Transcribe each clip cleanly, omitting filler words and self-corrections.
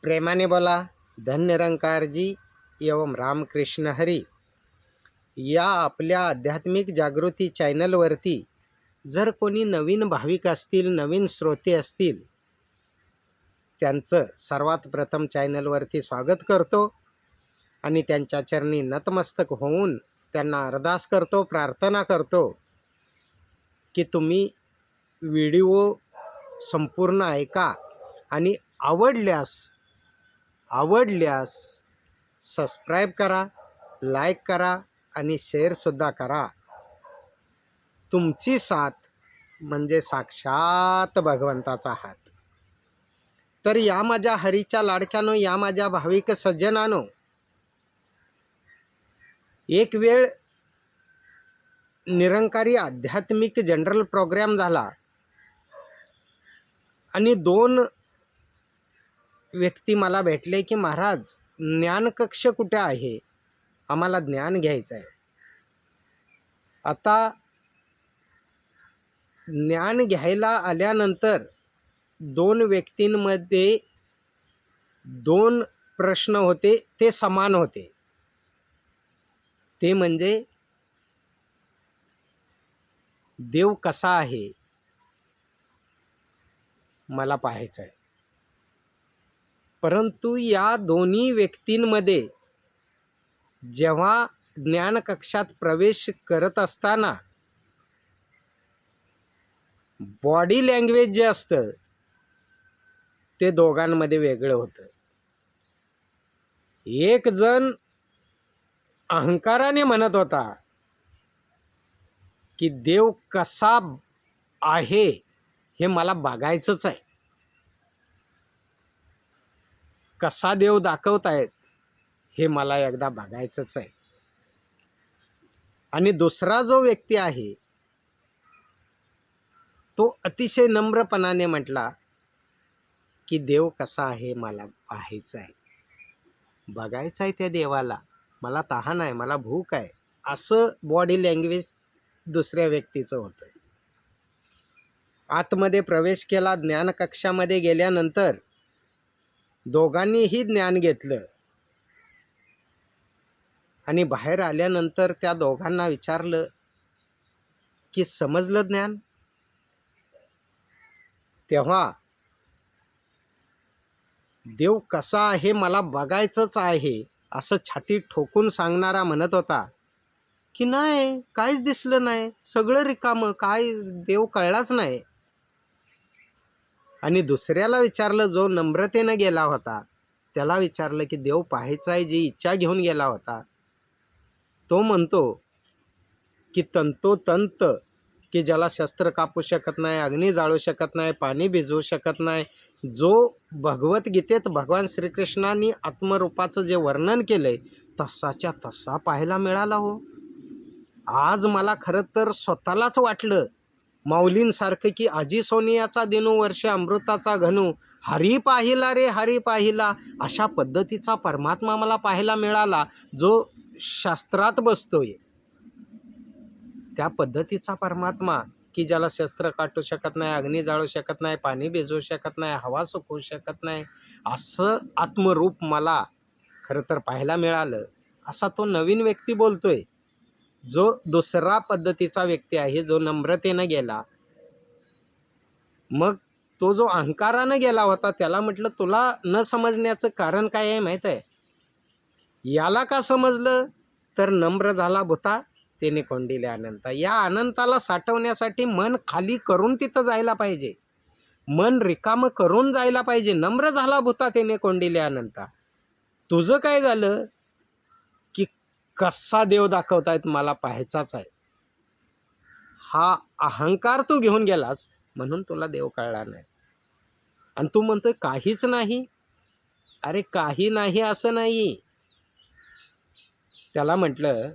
प्रेमाने बोला. धन निरंकार जी एवं रामकृष्ण हरी. या आपल्या आध्यात्मिक जागृती चॅनलवरती जर कोणी नवीन भाविक असतील, नवीन श्रोते असतील, त्यांचं सर्वात प्रथम चॅनलवरती स्वागत करतो आणि त्यांच्या चरणी नतमस्तक होऊन त्यांना अरदास करतो, प्रार्थना करतो की तुम्ही व्हिडिओ संपूर्ण ऐका आणि आवडल्यास सबस्क्राईब करा, लाईक करा आणि शेअरसुद्धा करा. तुमची साथ म्हणजे साक्षात भगवंताचा हात. तर या माझ्या हरीच्या लाडक्यानो, या माझ्या भाविक सज्जनानो, एक वेळ निरंकारी आध्यात्मिक जनरल प्रोग्राम झाला आणि दोन व्यक्ती मला भेटले की महाराज, ज्ञानकक्ष कुठे आहे, आम्हाला ज्ञान घ्यायचं आहे. आता ज्ञान घ्यायला आल्यानंतर दोन व्यक्तींमध्ये दोन प्रश्न होते, ते समान होते. ते म्हणजे देव कसा आहे मला पाहायचं आहे. परंतु या दोन्ही व्यक्तींमध्ये जेव्हा ज्ञानकक्षात प्रवेश करत असताना बॉडी लँग्वेज जे असतं ते दोघांमध्ये वेगळं होतं. एक जण अहंकाराने म्हणत होता की देव कसा आहे हे मला बघायचंच आहे, कसा देव दाखवतायत हे मला एकदा बघायचंच आहे. आणि दुसरा जो व्यक्ती आहे तो अतिशय नम्रपणाने म्हटला की देव कसा आहे मला पाहायचं आहे, बघायचं आहे त्या देवाला, मला तहान आहे, मला भूक आहे, असं बॉडी लँग्वेज दुसऱ्या व्यक्तीचं होतं. आतमध्ये प्रवेश केला. ज्ञानकक्षामध्ये गेल्यानंतर दोघांनीही ज्ञान घेतलं आणि बाहेर आल्यानंतर त्या दोघांना विचारलं की समजलं ज्ञान? तेव्हा देव कसा आहे मला बघायचंच आहे असं छाती ठोकून सांगणारा म्हणत होता की नाही, काहीच दिसलं नाही, सगळं रिकामं, काय देव कळलाच नाही. आणि दुसऱ्याला विचारलं, जो नम्रतेनं गेला होता, त्याला विचारलं की देव पाहायचा आहे, जी इच्छा घेऊन गेला होता, तो म्हणतो की तंतोतंत, की ज्याला शस्त्र कापू शकत नाही, अग्नी जाळू शकत नाही, पाणी भिजवू शकत नाही, जो भगवद्गीतेत भगवान श्रीकृष्णांनी आत्मरूपाचं जे वर्णन केलंय तसाच्या तसा पाहायला मिळाला हो. आज मला खरं तर स्वतःलाच वाटलं माऊलींसारखं की आजी सोनियाचा दिनू वर्ष अमृताचा घनू, हरी पाहिला रे हरी पाहिला, अशा पद्धतीचा परमात्मा मला पाहायला मिळाला, जो शास्त्रात बसतोय त्या पद्धतीचा परमात्मा, की ज्याला शस्त्र काटू शकत नाही, अग्नी जाळू शकत नाही, पाणी भिजवू शकत नाही, हवा सुकवू शकत नाही, असं आत्मरूप मला खरं तर पाहायला मिळालं. असा तो नवीन व्यक्ती बोलतोय, जो दुसरा पद्धतीचा व्यक्ती आहे, जो नम्रतेनं गेला. मग तो जो अहंकारानं गेला होता त्याला म्हटलं, तुला न समजण्याचं कारण काय आहे माहीत आहे? याला का समजलं? तर नम्र झाला भूता तेने कोंडिले अनंता. या अनंताला साठवण्यासाठी मन खाली करून तिथं जायला पाहिजे, मन रिकामं करून जायला पाहिजे. नम्र झाला भूता तेने कोंडिले अनंता. तुझं काय झालं की कसा देव दाखवतायत मला पाहायचाच आहे, हा अहंकार तू घेऊन गेलास म्हणून तुला देव कळला नाही. आणि तू म्हणतोय काहीच नाही. अरे काही नाही असं नाही. त्याला म्हटलं,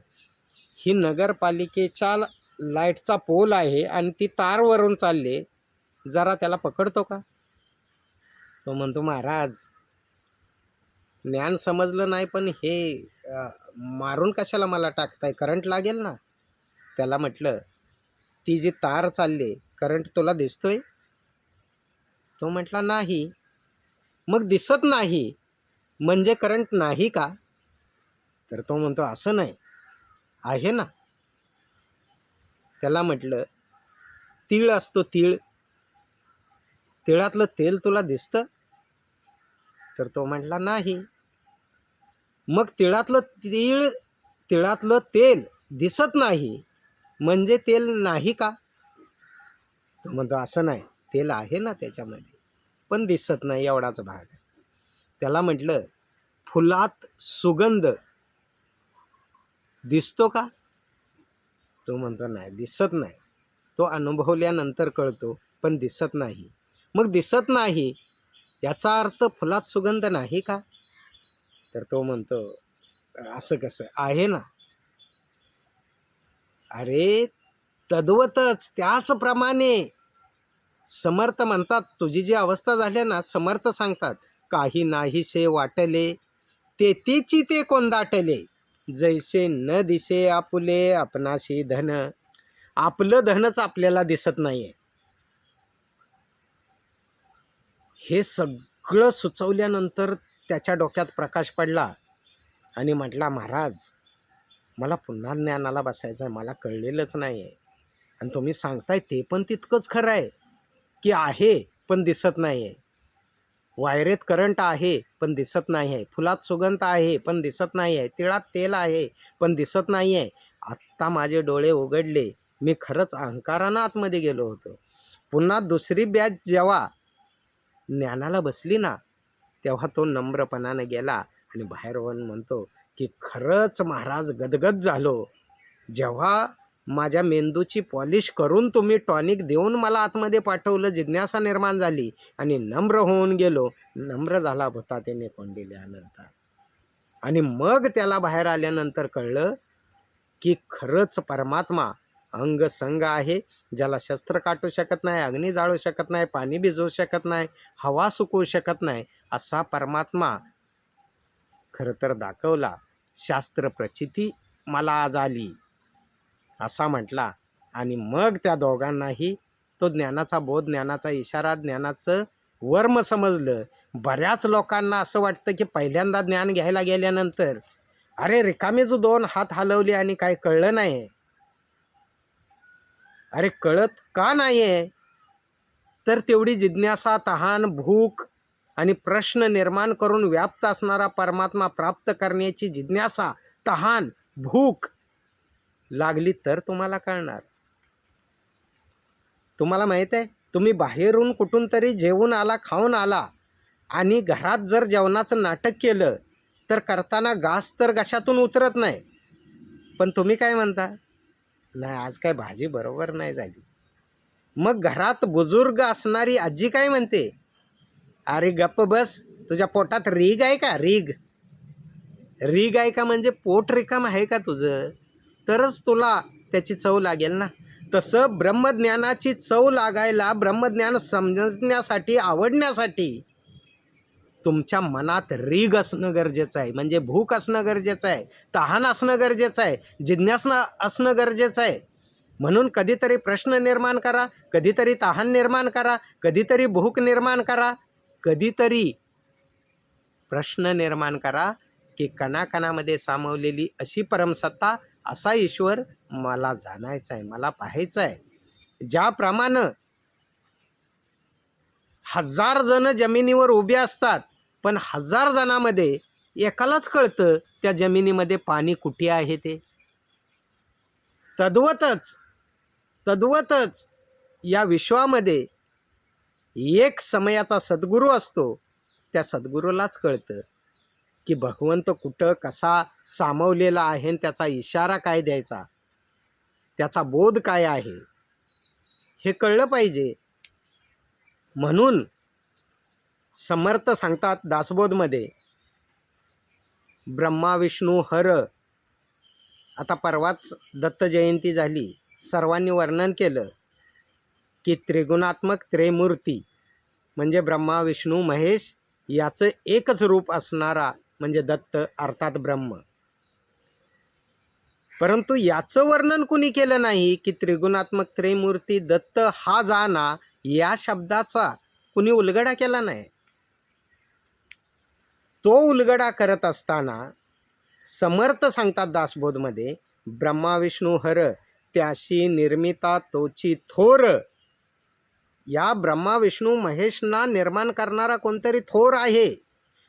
ही नगरपालिकेच्या लाईटचा पोल आहे आणि ती तारवरून चालले, जरा त्याला पकडतो का? तो म्हणतो, महाराज ज्ञान समजलं नाही, पण हे मारून कशाला मला टाकताय, करंट लागेल ना. त्याला म्हटलं, ती जी तार चालली, करंट तुला दिसतोय? तो म्हटला नाही. मग दिसत नाही म्हणजे करंट नाही का? तर तो म्हणतो असं नाही, आहे ना. त्याला म्हटलं तीळ असतो तीळ, तिळातलं तेल तुला दिसतं? तर तो म्हटला नाही. मग तिळातलं तेल दिसत नाही म्हणजे तेल नाही का? तो म्हणतो असं नाही, तेल आहे ना त्याच्यामध्ये, पण दिसत नाही, एवढाच भाग. त्याला म्हटलं फुलात सुगंध दिसतो का? तो म्हणतो नाही, दिसत नाही. तो अनुभवल्यानंतर कळतो, पण दिसत नाही. मग दिसत नाही याचा अर्थ फुलात सुगंध नाही का? तर तो म्हणतो असं कसं, आहे ना. अरे तद्वतच त्याचप्रमाणे समर्थ म्हणतात, तुझी जी अवस्था झाली ना, समर्थ सांगतात, काही नाहीसे वाटले तेथीची ते कोंदाटले, जैसे न दिसे आपुले आपणाशी धन. आपलं धनच आपल्याला दिसत नाहीये. हे सगळं सुचवल्यानंतर त्याच्या डोक्यात प्रकाश पडला आणि म्हटला, महाराज मला पुन्हा ज्ञानाला बसायचं आहे, मला कळलेलंच नाही आहे. आणि तुम्ही सांगताय ते पण तितकंच खरं आहे की आहे पण दिसत नाही आहे. वायरेत करंट आहे पण दिसत नाही आहे, फुलात सुगंध आहे पण दिसत नाही आहे, तिळात तेल आहे पण दिसत नाही आहे. आत्ता माझे डोळे उघडले, मी खरंच अहंकारानं आतमध्ये गेलो होतो. पुन्हा दुसरी बॅच जेव्हा ज्ञानाला बसली ना, तेव्हा तो नम्रपणानं गेला आणि बाहेर येऊन म्हणतो की खरंच महाराज गदगद झालो. जेव्हा माझ्या मेंदूची पॉलिश करून तुम्ही टॉनिक देऊन मला आतमध्ये पाठवलं, जिज्ञासा निर्माण झाली आणि नम्र होऊन गेलो. नम्र झाला होता त्याने कोंडिल्यानंतर. आणि मग त्याला बाहेर आल्यानंतर कळलं की खरंच परमात्मा अंग संग आहे, ज्याला शस्त्र काटू शकत नाही, अग्नी जाळू शकत नाही, पाणी भिजवू शकत नाही, हवा सुकवू शकत नाही, असा परमात्मा खरं तर दाखवला. शास्त्र प्रचिती मला आज आली असा म्हटला. आणि मग त्या दोघांनाही तो ज्ञानाचा बोध, ज्ञानाचा इशारा, ज्ञानाचं वर्म समजलं. बऱ्याच लोकांना असं वाटतं की पहिल्यांदा ज्ञान घ्यायला गेल्यानंतर अरे रिकामेच 2 हात हलवले आणि काय कळलं नाही. अरे कळत का नाही आहे? तर तेवढी जिज्ञासा, तहान, भूक आणि प्रश्न निर्माण करून व्याप्त असणारा परमात्मा प्राप्त करण्याची जिज्ञासा, तहान, भूक लागली तर तुम्हाला कळणार. तुम्हाला माहीत आहे, तुम्ही बाहेरून कुठून तरी जेवून आला, खाऊन आला आणि घरात जर जेवणाचं नाटक केलं तर करताना घास तर घशातून उतरत नाही, पण तुम्ही काय म्हणता, नाही आज काय भाजी बरोबर नाही झाली. मग घरात बुजुर्ग असणारी आजी काय म्हणते, अरे गप्प बस, तुझ्या पोटात रीग आहे का? रीग आहे का म्हणजे पोट रिकाम आहे का तुझं, तरच तुला त्याची चव लागेल ना. तसं ब्रह्मज्ञानाची चव लागायला, ब्रह्मज्ञान समजण्यासाठी, आवडण्यासाठी तुमच्या मनात रीग असणं गरजेचं आहे, म्हणजे भूक असणं गरजेचं आहे, तहान असणं गरजेचं आहे, जिज्ञासा असणं गरजेचं आहे. म्हणून कधीतरी प्रश्न निर्माण करा, कधीतरी तहान निर्माण करा, कधीतरी भूक निर्माण करा, कधीतरी प्रश्न निर्माण करा की कणाकणामध्ये सामावलेली अशी परमसत्ता, असा ईश्वर मला जाणायचा आहे, मला पाहायचा आहे. ज्याप्रमाणे 1000 जण जमिनीवर उभे असतात, पण 1000 जणांमध्ये एकालाच कळतं त्या जमिनीमध्ये पाणी कुठे आहे ते. तद्वतच या विश्वामध्ये एक समयाचा सद्गुरू असतो. त्या सद्गुरूलाच कळतं की भगवंत कुठं कसा सामावलेला आहे आणि त्याचा इशारा काय द्यायचा, त्याचा बोध काय आहे, हे कळलं पाहिजे. म्हणून समर्थ सांगतात दासबोधमध्ये, ब्रह्मा विष्णू हर. आता परवाच दत्त जयंती झाली, सर्वांनी वर्णन केलं की त्रिगुणात्मक त्रयमूर्ती म्हणजे ब्रह्मा विष्णू महेश याचं एकच रूप असणारा म्हणजे दत्त अर्थात ब्रह्म. परंतु याचं वर्णन कुणी केलं नाही की त्रिगुणात्मक त्रयमूर्ती दत्त हा जाना, या शब्दाचा कुणी उलगडा केला नाही. तो उलगडा करत असताना समर्थ सांगतात दासबोधमध्ये, ब्रह्मा विष्णू हर त्याशी निर्मिता तोची थोर. या ब्रह्मा विष्णू महेशना निर्माण करणारा कोणतरी थोर आहे.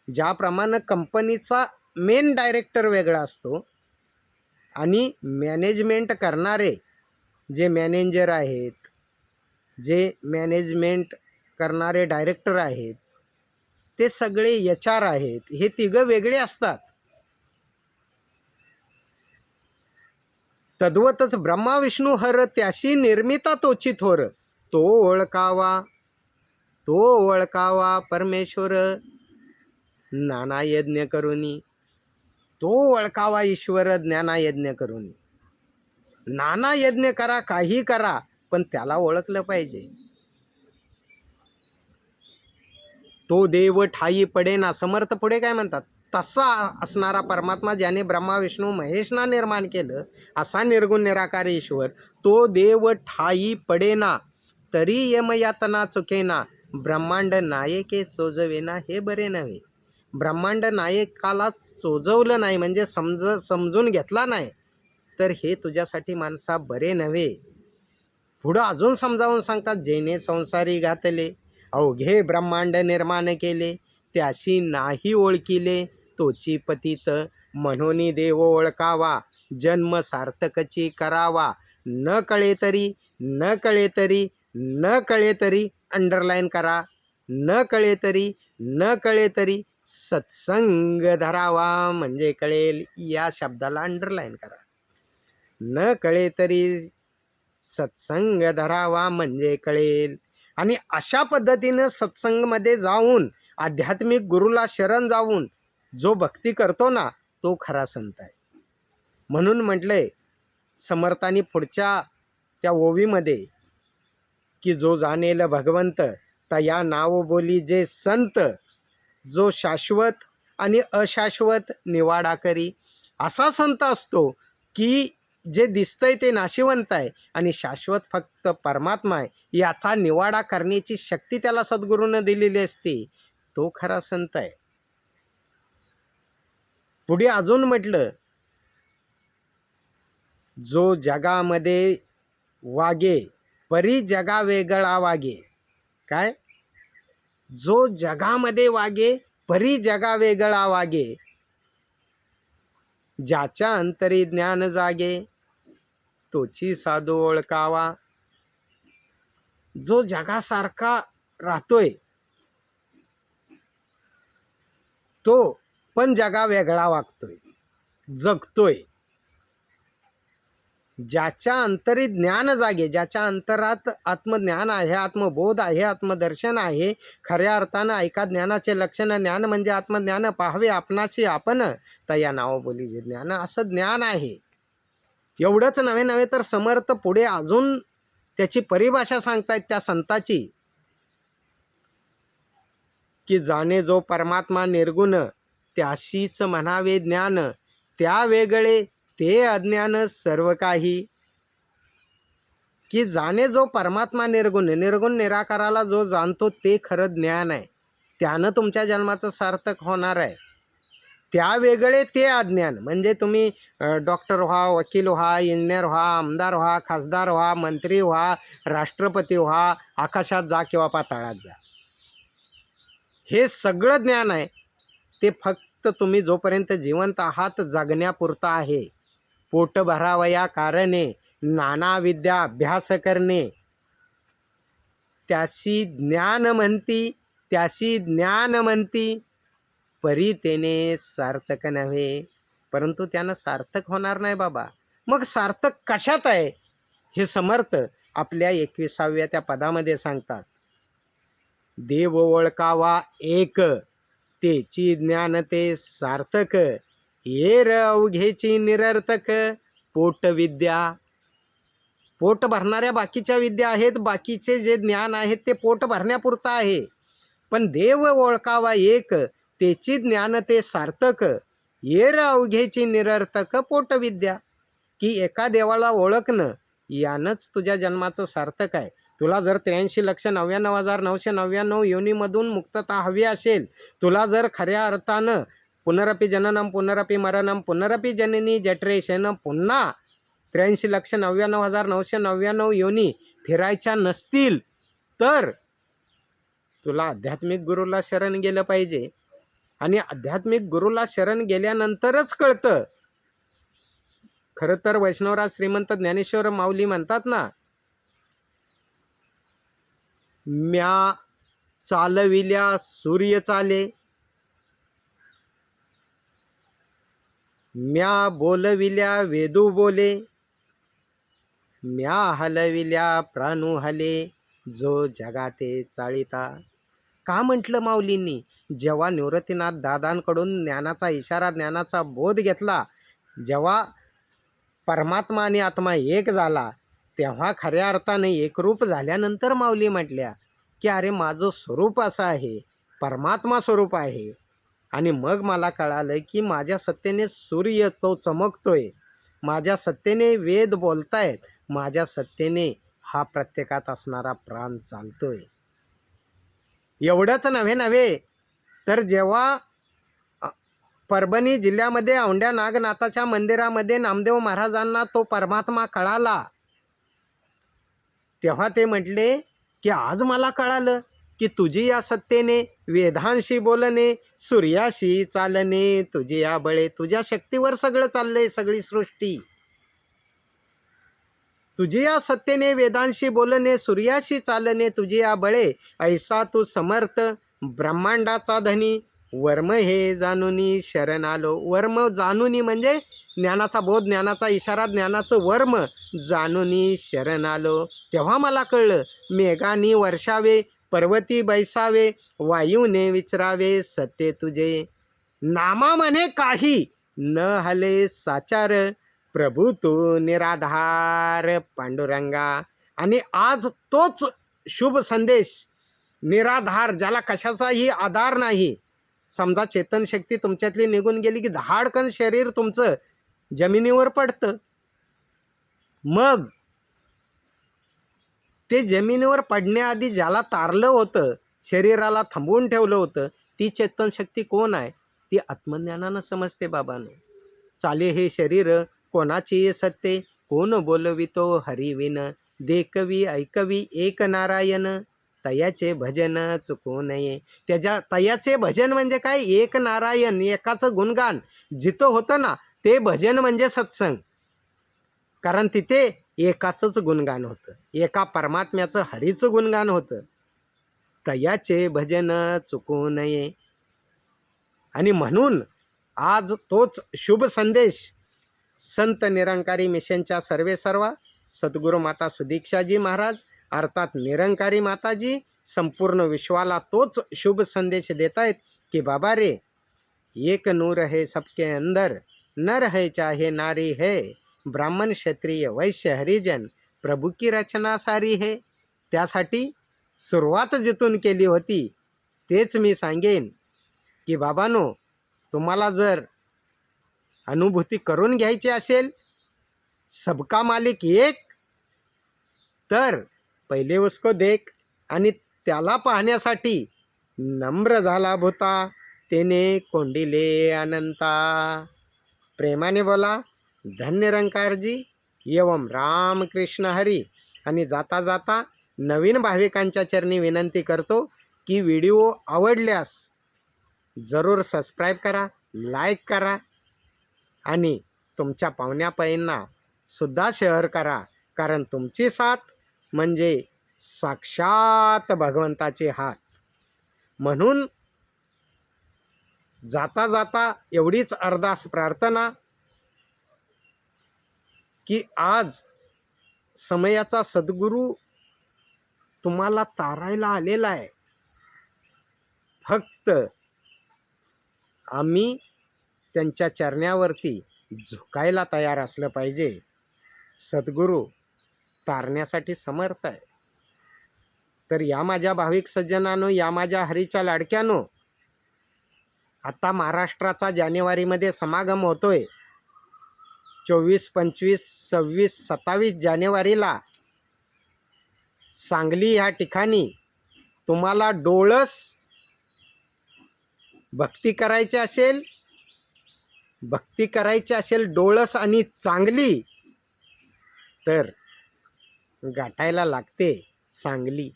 ज्याप्रमाणे कंपनीचा मेन डायरेक्टर वेगळा असतो आणि मॅनेजमेंट करणारे जे मॅनेजर आहेत, जे मॅनेजमेंट करणारे डायरेक्टर आहेत, ते सगळे HR आहेत. हे तिघं वेगळे असतात. तद्वतच ब्रह्मा विष्णू हर त्याशी निर्मिता तोची थोर. तो ओळखावा परमेश्वर नाना यज्ञ करुनी. तो ओळखावा ईश्वर ज्ञाना यज्ञ करुनी. नाना यज्ञ करा, काही करा, पण त्याला ओळखलं पाहिजे. तो देव ठाई पडेना. समर्थ पुढे काय म्हणतात, तसा असणारा परमात्मा ज्याने ब्रह्मा विष्णू महेशना निर्माण केलं, असा निर्गुण निराकार ईश्वर, तो देव ठाई पडेना. तरी यमयातना चुकेना. ब्रह्मांड नायके चोजवेना हे बरे नव्हे. ब्रह्मांड नायकाला चोजवलं नाही म्हणजे समजून घेतला नाही, तर हे तुझ्यासाठी माणसा बरे नव्हे. पुढं अजून समजावून सांगतात, जेने संसारी घातले अवघे ब्रह्मांड निर्माण केले, त्याशी नाही ओळखिले तोची पतित. म्हणून देव ओळखावा जन्म सार्थकची करावा. न कळे तरी अंडरलाईन करा. न कळे तरी सत्संग धरावा म्हणजे कळेल. या शब्दाला अंडरलाईन करा. न कळे तरी सत्संग धरावा म्हणजे कळेल. आणि अशा पद्धतीनं सत्संगमध्ये जाऊन आध्यात्मिक गुरुला शरण जाऊन जो भक्ती करतो ना, तो खरा संत आहे. म्हणून म्हटलंय समर्थांनी पुढच्या त्या ओवीमध्ये की जो जाणेल भगवंत तया नाव बोली जे संत, जो शाश्वत आणि अशाश्वत निवाडा करी. असा संत असतो की जे दिसतंय ते नाशिवंत आहे आणि शाश्वत फक्त परमात्मा आहे. याचा निवाडा करण्याची शक्ती त्याला सद्गुरूनं दिलेली असते. तो खरा संत आहे. पुढे अजून म्हटलं, जो जगामध्ये वागे परी जगा वेगळा वागे. काय? जो जगामध्ये वागे परी जगा वेगळा वागे. ज्याच्या अंतरी ज्ञान जागे तोची साधू ओळखावा. जो जगासारखा राहतोय तो पण जगा वेगळा वागतोय, जगतोय. ज्याच्या अंतरी ज्ञान जागे, ज्याच्या अंतरात आत्मज्ञान आहे, आत्मबोध आहे, आत्मदर्शन आहे. खऱ्या अर्थानं ऐका ज्ञानाचे लक्षण. ज्ञान म्हणजे आत्मज्ञान. पाहावे आपणाशी आपण तया नाव बोली जे ज्ञान. असं ज्ञान आहे. एवढंच नव्हे तर समर्थ पुढे अजून त्याची परिभाषा सांगतायत त्या संताची, की जाणे जो परमात्मा निर्गुण त्याशीच म्हणावे ज्ञान. त्या वेगळे ते अज्ञान सर्व काही. की जाणे जो परमात्मा निर्गुण निराकाराला जो जाणतो ते खरं ज्ञान आहे. त्यानं तुमच्या जन्माचं सार्थक होणार आहे. त्या वेगळे ते अज्ञान म्हणजे तुम्ही डॉक्टर व्हा, वकील व्हा, इंजिनियर व्हा, आमदार व्हा, खासदार व्हा, मंत्री व्हा, राष्ट्रपती व्हा, आकाशात जा किंवा पाताळात जा. हे सगळं ज्ञान आहे. ते फक्त तुम्ही जोपर्यंत जिवंत आहात जगण्यापुरता आहे. पोट भरावया कारणे नाना विद्या अभ्यास करणे. त्याशी ज्ञान म्हणती परी तेने सार्थक नव्हे. परंतु त्यानं सार्थक होणार नाही बाबा. मग सार्थक कशात आहे हे समर्थ आपल्या 21व्या त्या पदामध्ये सांगतात. देव ओळखावा एक तेची ज्ञान ते सार्थक. येर अवघेची निरर्थक पोट विद्या. पोट भरणाऱ्या बाकीच्या विद्या आहेत, बाकीचे जे ज्ञान आहेत ते पोट भरण्यापुरतं आहे. पण देव ओळखावा एक तेची ज्ञान ते सार्थक. येर अवघेची निरर्थक पोटविद्या. की एका देवाला ओळखणं यानंच तुझ्या जन्माचं सार्थक आहे. तुला जर 83,99,999 योनीमधून मुक्तता हवी असेल, तुला जर खऱ्या अर्थानं पुनरपि जननम पुनरपि मरणम पुनरपि जननी जठरेशन पुन्हा 83,99,999 योनी फिरायच्या नसतील, तर तुला आध्यात्मिक गुरुला शरण गेलं पाहिजे. आणि आध्यात्मिक गुरुला शरण गेल्यानंतरच कळतं. खरं तर वैष्णवराज श्रीमंत ज्ञानेश्वर माऊली म्हणतात ना, म्या चालविल्या सूर्य चाले, म्या बोलविल्या वेदू बोले, म्या हलविल्या प्राणू हले, जो जगाते चाळिता. का म्हटलं माऊलींनी? जेव्हा निवृत्तीनाथ दादांकडून ज्ञानाचा इशारा, ज्ञानाचा बोध घेतला, जेव्हा परमात्मा आणि आत्मा एक झाला, तेव्हा खऱ्या अर्थाने एकरूप झाल्यानंतर माऊली म्हटल्या की अरे माझं स्वरूप असं आहे, परमात्मा स्वरूप आहे. आणि मग मला कळालं की माझ्या सत्तेने सूर्य तो चमकतोय, माझ्या सत्तेने वेद बोलतायत, माझ्या सत्तेने हा प्रत्येकात असणारा प्राण चालतोय. एवढंच नव्हे तर जेव्हा परभणी जिल्ह्यामध्ये औंढ्या नागनाथाच्या मंदिरामध्ये नामदेव महाराजांना तो परमात्मा कळाला, तेव्हा ते म्हटले की आज मला कळालं की तुझी या सत्तेने वेदांशी बोलणे, सूर्याशी चालणे, तुझी या बळे, तुझ्या शक्तीवर सगळं चाललंय, सगळी सृष्टी. तुझी या सत्तेने वेदांशी बोलणे, सूर्याशी चालणे, तुझी या बळे, ऐसा तू समर्थ ब्रह्मांडाचा धनी, वर्म हे जानुनी शरण आलो. वर्म जानुनी म्हणजे ज्ञानाचा बोध, ज्ञानाचा इशारा, ज्ञानाचं वर्म जानुनी शरण आलो. तेव्हा मला कळलं, मेघानी वर्षावे, पर्वती बैसावे, वायूने विचरावे, सत्य तुझे नामा म्हणे काही, न हले साचार, प्रभू तू निराधार पांडुरंगा. आणि आज तोच शुभ संदेश, निराधार, ज्याला कशाचाही आधार नाही. समजा चेतन शक्ती तुमच्यातली निघून गेली की धाडकन शरीर तुमचं जमिनीवर पडतं. मग ते जमिनीवर पडण्याआधी ज्याला तारलं होतं, शरीराला थांबवून ठेवलं होतं, ती चेतन शक्ती कोण आहे? ती आत्मज्ञानानं समजते बाबांनो. चाले हे शरीर कोणाची सत्ते, कोण बोलवितो हरिविन, देखवी ऐकवी एक नारायण, तयाचे भजन चुकू नये. तयाचे भजन म्हणजे काय? एक नारायण, एकाचं गुणगान जिथं होतं ना, ते भजन म्हणजे सत्संग. कारण तिथे एकाचंच गुणगान होतं, एका परमात्म्याचं, हरीचं गुणगान होतं. तयाचे भजन चुकू नये. आणि म्हणून आज तोच शुभ संदेश संत निरंकारी मिशनच्या सर्वेसर्वा सद्गुरू माता सुदीक्षाजी महाराज अर्थात निरंकारी माताजी संपूर्ण विश्वाला तोच शुभ संदेश देत आहेत की बाबा रे, एक नूर है सबके अंदर, नर है चाहे नारी है, ब्राह्मण क्षत्रिय वैश्य हरिजन, प्रभू की रचना सारी है. त्यासाठी सुरुवात जिथून केली होती तेच मी सांगेन की बाबांनो, तुम्हाला जर अनुभूती करून घ्यायची असेल सबका मालिक एक, तर पहिले उसको देख. आणि त्याला पाहण्यासाठी नम्र झाला भूता, तेने कोंडिले अनंता. प्रेमाने बोला धन्य निरंकारजी एवं रामकृष्ण हरी. आणि जाता जाता नवीन भाविकांच्या चरणी विनंती करतो की व्हिडिओ आवडल्यास जरूर सबस्क्राईब करा, लाईक करा आणि तुमच्या पाहुण्यापैंना सुद्धा शेअर करा. कारण तुमची साथ म्हणजे साक्षात भगवंताचे हात. म्हणून जाता जाता एवढीच अरदास प्रार्थना की आज समयाचा सद्गुरू तुम्हाला तारायला आलेला आहे. फक्त आम्ही त्यांच्या चरण्यावरती झुकायला तयार असलं पाहिजे. सद्गुरू तारण्यासाठी समर्थ आहे. तर या माझ्या भाविक सज्जनांनो, या माझ्या हरीच्या लाडक्यानो, आता महाराष्ट्राचा जानेवारीमध्ये समागम होतोय. 24, 25, 26, 27 जानेवारीला सांगली ह्या ठिकाणी तुम्हाला डोळस भक्ती करायची असेल डोळस आणि चांगली, तर गाठायला लागते सांगली.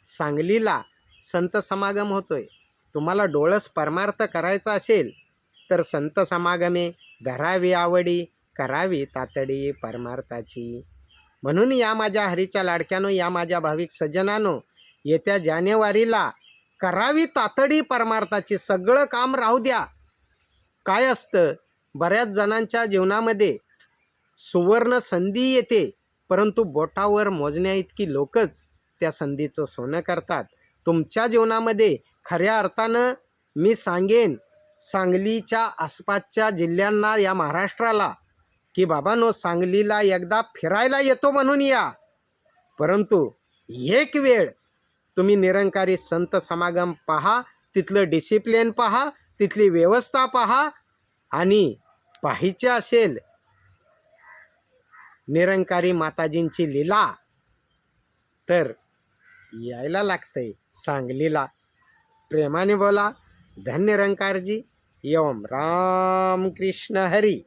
सांगलीला संत समागम होतोय. तुम्हाला डोळस परमार्थ करायचा असेल तर संत समागमे धरावी आवडी, करावी तातडी परमार्थाची. म्हणून या माझ्या हरीच्या लाडक्यानो, या माझ्या भाविक सज्जनानो, येत्या जानेवारीला करावी तातडी परमार्थाची. सगळं काम राहू द्या. काय असतं, बऱ्याच जणांच्या जीवनामध्ये सुवर्ण संधी येते, परंतु बोटावर मोजण्या इतकी लोकच त्या संधीचं सोनं करतात. तुमच्या जीवनामध्ये खऱ्या अर्थानं मी सांगेन सांगलीच्या आसपासच्या जिल्ह्यांना, या महाराष्ट्राला, की बाबांनो, सांगलीला एकदा फिरायला येतो म्हणून या, परंतु एक वेळ तुम्ही निरंकारी संत समागम पहा, तिथलं डिसिप्लिन पहा, तिथली व्यवस्था पहा, आणि पाहायचे असेल निरंकारी माताजींची लीला, तर यायला लागतंय सांगलीला. प्रेमाने बोला. धन्य निरंकारजी. ओम राम कृष्ण हरी.